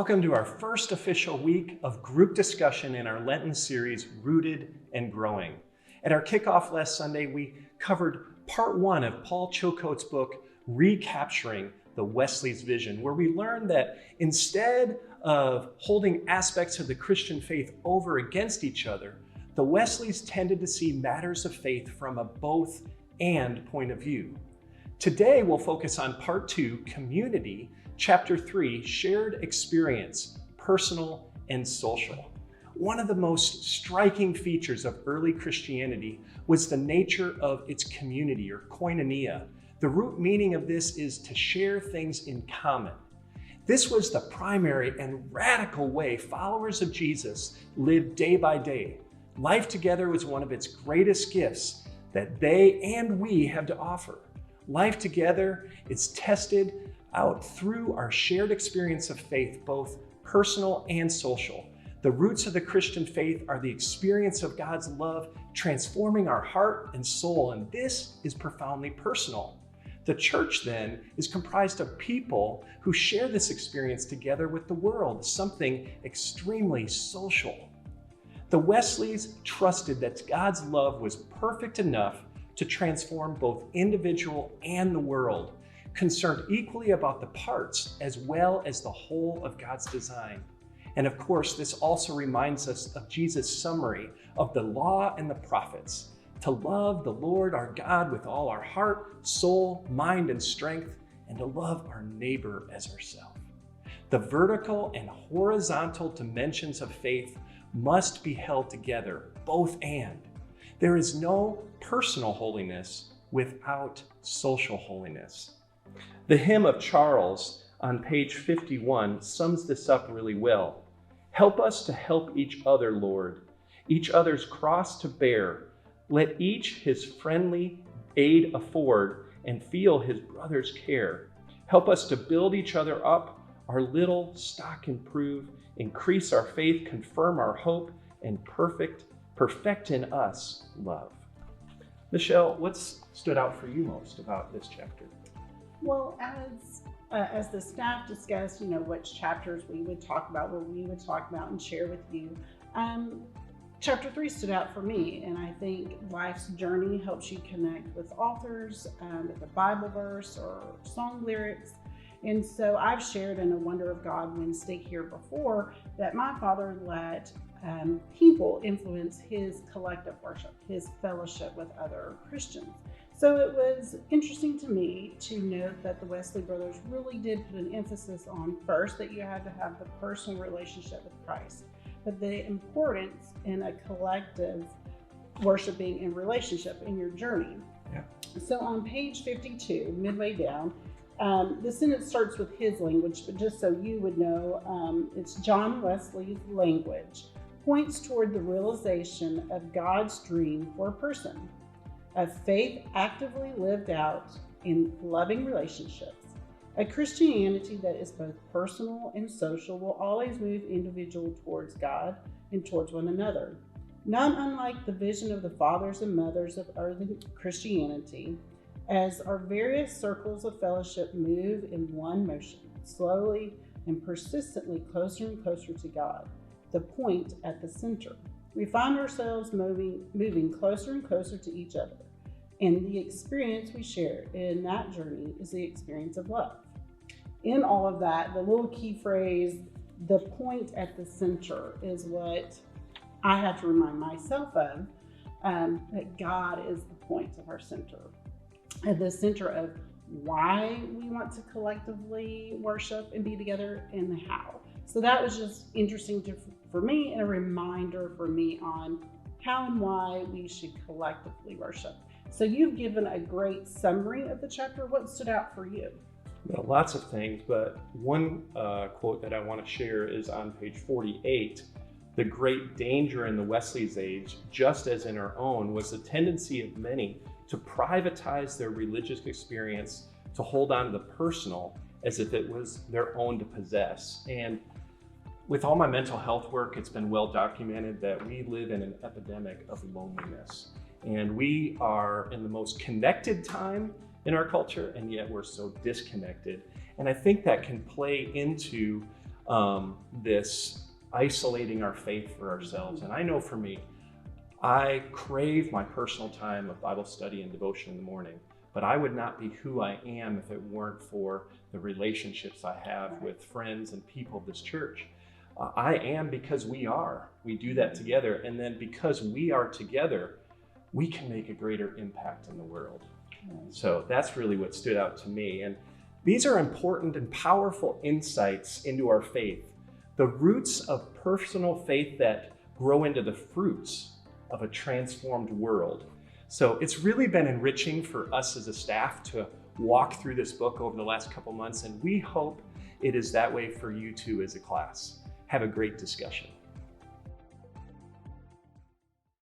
Welcome to our first official week of group discussion in our Lenten series, Rooted and Growing. At our kickoff last Sunday, we covered part one of Paul Chilcote's book, Recapturing the Wesley's Vision, where we learned that instead of holding aspects of the Christian faith over against each other, the Wesleys tended to see matters of faith from a both and point of view. Today, we'll focus on part two, Community, Chapter 3, Shared Experience, Personal and Social. One of the most striking features of early Christianity was the nature of its community, or koinonia. The root meaning of this is to share things in common. This was the primary and radical way followers of Jesus lived day by day. Life together was one of its greatest gifts that they and we have to offer. Life together is tested out through our shared experience of faith, both personal and social. The roots of the Christian faith are the experience of God's love transforming our heart and soul, and this is profoundly personal. The church then is comprised of people who share this experience together with the world, something extremely social. The Wesleys trusted that God's love was perfect enough to transform both individual and the world, concerned equally about the parts as well as the whole of God's design. And of course, this also reminds us of Jesus' summary of the law and the prophets, to love the Lord our God with all our heart, soul, mind, and strength, and to love our neighbor as ourselves. The vertical and horizontal dimensions of faith must be held together, both and. There is no personal holiness without social holiness. The hymn of Charles on page 51 sums this up really well. Help us to help each other, Lord, each other's cross to bear. Let each his friendly aid afford and feel his brother's care. Help us to build each other up, our little stock improve, increase our faith, confirm our hope, and perfect in us love. Michelle, what's stood out for you most about this chapter? Well, as the staff discussed, which chapters we would talk about, what we would talk about and share with you, chapter 3 stood out for me, and I think life's journey helps you connect with authors, with a Bible verse or song lyrics. And so I've shared in a Wonder of God Wednesday here before that my father let people influence his collective worship, his fellowship with other Christians. So it was interesting to me to note that the Wesley brothers really did put an emphasis on, first, that you had to have the personal relationship with Christ, but the importance in a collective worshiping in relationship in your journey. Yeah. So on page 52, midway down, the sentence starts with his language, but just so you would know, it's John Wesley's language, points toward the realization of God's dream for a person, a faith actively lived out in loving relationships. A Christianity that is both personal and social will always move individual towards God and towards one another. Not unlike the vision of the fathers and mothers of early Christianity, as our various circles of fellowship move in one motion, slowly and persistently closer and closer to God, the point at the center. We find ourselves moving closer and closer to each other. And the experience we share in that journey is the experience of love. In all of that, the little key phrase, the point at the center, is what I have to remind myself of, that God is the point of our center. At the center of why we want to collectively worship and be together and the how. So that was just interesting for me, and a reminder for me on how and why we should collectively worship. So you've given a great summary of the chapter. What stood out for you? Well, lots of things, but one quote that I want to share is on page 48. The great danger in the Wesley's age, just as in our own, was the tendency of many to privatize their religious experience, to hold on to the personal as if it was their own to possess. And with all my mental health work, it's been well documented that we live in an epidemic of loneliness. And we are in the most connected time in our culture, and yet we're so disconnected. And I think that can play into this isolating our faith for ourselves. And I know for me, I crave my personal time of Bible study and devotion in the morning, but I would not be who I am if it weren't for the relationships I have with friends and people of this church. I am because we are. We do that together. And then because we are together, we can make a greater impact in the world. So that's really what stood out to me. And these are important and powerful insights into our faith, the roots of personal faith that grow into the fruits of a transformed world. So it's really been enriching for us as a staff to walk through this book over the last couple months, and we hope it is that way for you too as a class. Have a great discussion.